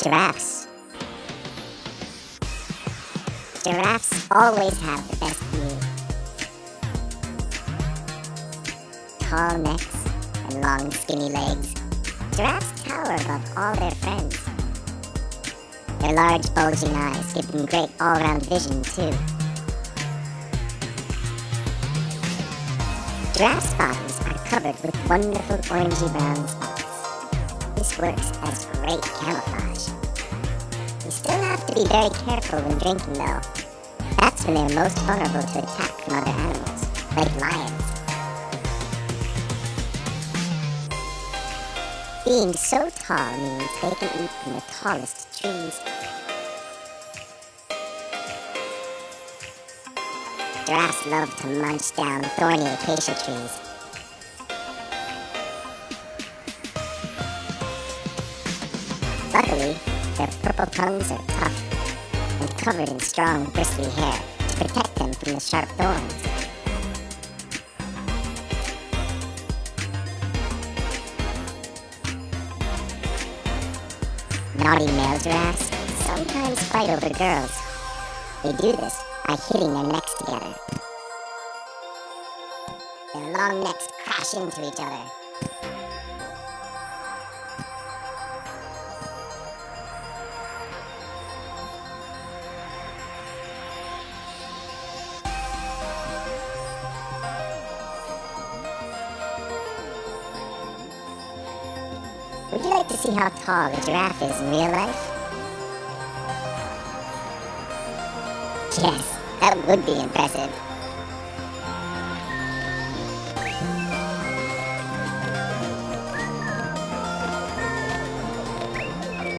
Giraffes. Giraffes always have the best view. Tall necks and long skinny legs. Giraffes tower above all their friends. Their large bulging eyes give them great all-round vision too. Giraffes' bodies are covered with wonderful orangey brown spots. This works as great camouflage. You still have to be very careful when drinking though. That's when they're most vulnerable to attack from other animals, like lions. Being so tall means they can eat from the tallest trees. Giraffes love to munch down thorny acacia trees. Luckily, their purple tongues are tough and covered in strong, bristly hair to protect them from the sharp thorns. Naughty male giraffes sometimes fight over girls. They do this by hitting their necks together. Their long necks crash into each other. Would you like to see how tall a giraffe is in real life? Yes, that would be impressive.